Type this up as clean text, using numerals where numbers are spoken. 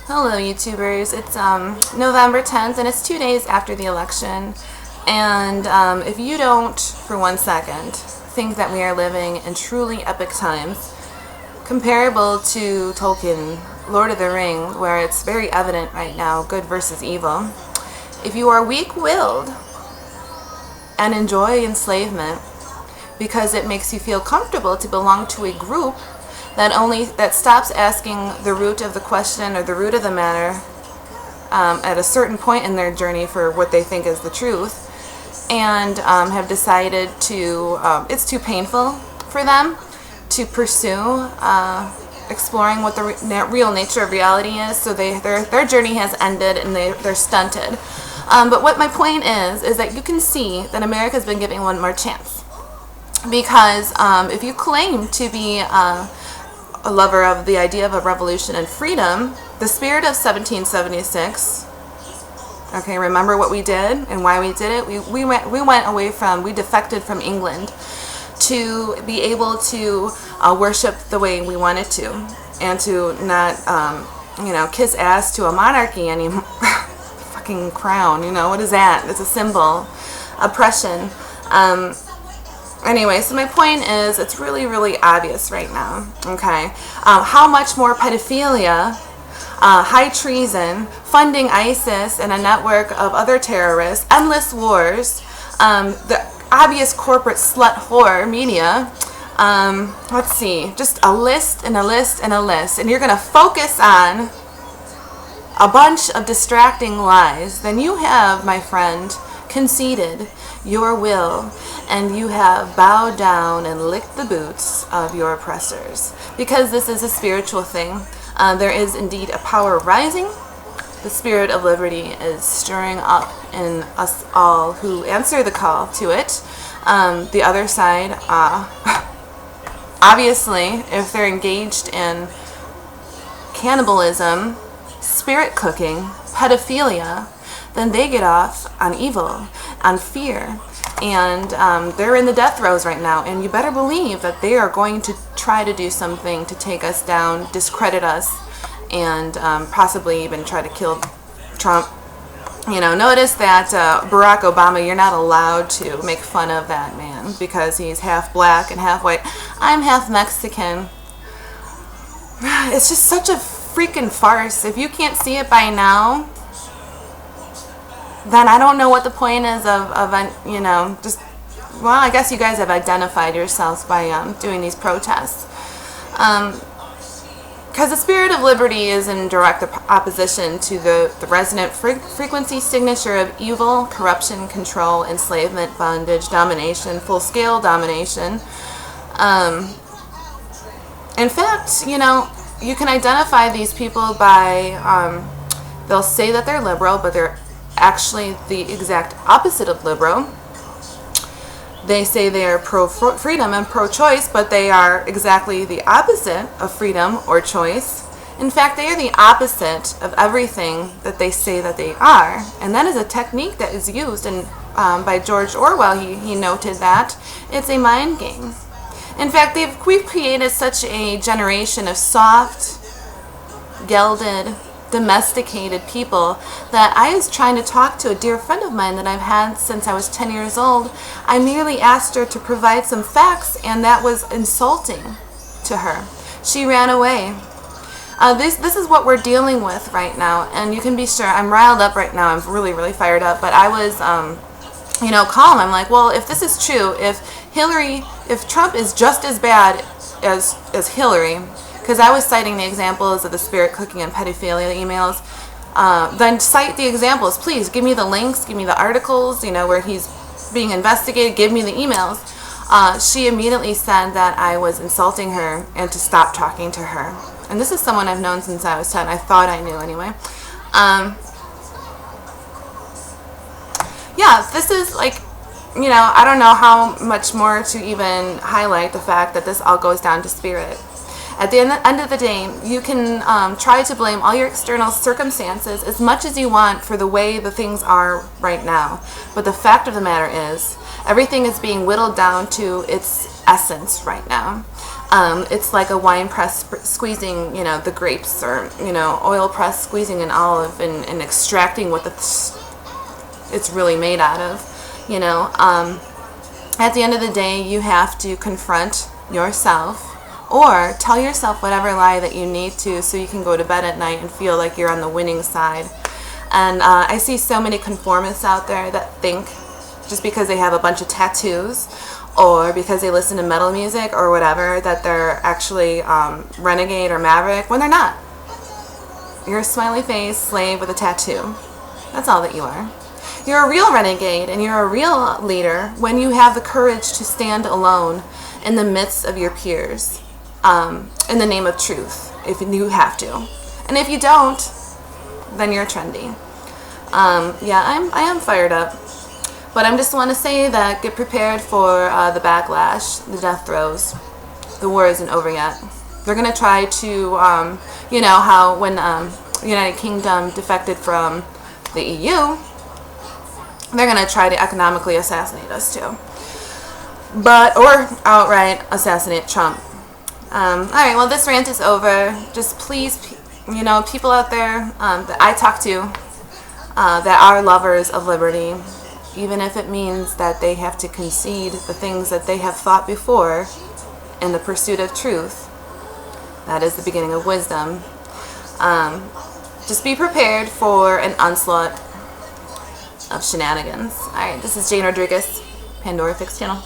Hello YouTubers, it's November 10th and it's 2 days after the election, and if you don't for 1 second think that we are living in truly epic times comparable to Tolkien, Lord of the Ring, where it's very evident right now, good versus evil, if you are weak-willed and enjoy enslavement because it makes you feel comfortable to belong to a group that stops asking the root of the question or the root of the matter at a certain point in their journey for what they think is the truth, and have decided to it's too painful for them to pursue exploring what the real nature of reality is, so their journey has ended and they're stunted. But what my point is that you can see that America's been giving one more chance, because if you claim to be a lover of the idea of a revolution and freedom, the spirit of 1776, okay, remember what we did and why we did it? We defected from England to be able to worship the way we wanted to, and to not, kiss ass to a monarchy anymore. Fucking crown, what is that? It's a symbol. Oppression. Anyway, so my point is, it's really, really obvious right now, okay, how much more pedophilia, high treason, funding ISIS and a network of other terrorists, endless wars, the obvious corporate slut whore media, let's see, just a list and a list and a list, and you're going to focus on a bunch of distracting lies, then you have, my friend, conceded your will, and you have bowed down and licked the boots of your oppressors. Because this is a spiritual thing, there is indeed a power rising. The spirit of liberty is stirring up in us all who answer the call to it. The other side, obviously, if they're engaged in cannibalism, spirit cooking, pedophilia, then they get off on evil, on fear, and they're in the death throes right now, and you better believe that they are going to try to do something to take us down, discredit us, and possibly even try to kill Trump. Notice that Barack Obama, you're not allowed to make fun of that man because he's half black and half white. I'm half Mexican. It's just such a freaking farce. If you can't see it by now, then I don't know what the point is of I guess you guys have identified yourselves by doing these protests. Because the spirit of liberty is in direct opposition to the resonant frequency signature of evil, corruption, control, enslavement, bondage, domination, full-scale domination. In fact, you can identify these people by, they'll say that they're liberal, but they're actually the exact opposite of liberal. They say they are pro-freedom and pro-choice, but they are exactly the opposite of freedom or choice. In fact, they are the opposite of everything that they say that they are. And that is a technique that is used, and by George Orwell, he noted that it's a mind game. In fact, we've created such a generation of soft, gelded, domesticated people that I was trying to talk to a dear friend of mine that I've had since I was 10 years old. I merely asked her to provide some facts, and that was insulting to her. She ran away. This is what we're dealing with right now, and you can be sure I'm riled up right now. I'm really, really fired up, but I was calm. I'm like, well, if this is true, if Trump is just as bad as Hillary, because I was citing the examples of the spirit cooking and pedophilia emails, then cite the examples. Please give me the links, give me the articles, where he's being investigated, give me the emails. She immediately said that I was insulting her and to stop talking to her. And this is someone I've known since I was 10. I thought I knew anyway. Yeah, this is like, I don't know how much more to even highlight the fact that this all goes down to spirit. At the end of the day, you can try to blame all your external circumstances as much as you want for the way the things are right now. But the fact of the matter is, everything is being whittled down to its essence right now. It's like a wine press squeezing, the grapes, or, oil press squeezing an olive and extracting what it's really made out of, At the end of the day, you have to confront yourself or tell yourself whatever lie that you need to, so you can go to bed at night and feel like you're on the winning side. And I see so many conformists out there that think just because they have a bunch of tattoos or because they listen to metal music or whatever that they're actually renegade or maverick, when they're not. You're a smiley face slave with a tattoo. That's all that you are. You're a real renegade and you're a real leader when you have the courage to stand alone in the midst of your peers, in the name of truth, if you have to. And if you don't, then you're trendy. I am fired up. But I just want to say that get prepared for the backlash, the death throes. The war isn't over yet. They're going to try to, how when the United Kingdom defected from the EU, they're going to try to economically assassinate us too. Or outright assassinate Trump. Alright, well, this rant is over. Just please, people out there that I talk to that are lovers of liberty, even if it means that they have to concede the things that they have thought before in the pursuit of truth. That is the beginning of wisdom. Just be prepared for an onslaught of shenanigans. Alright, this is Jane Rodriguez, Pandora Fix Channel.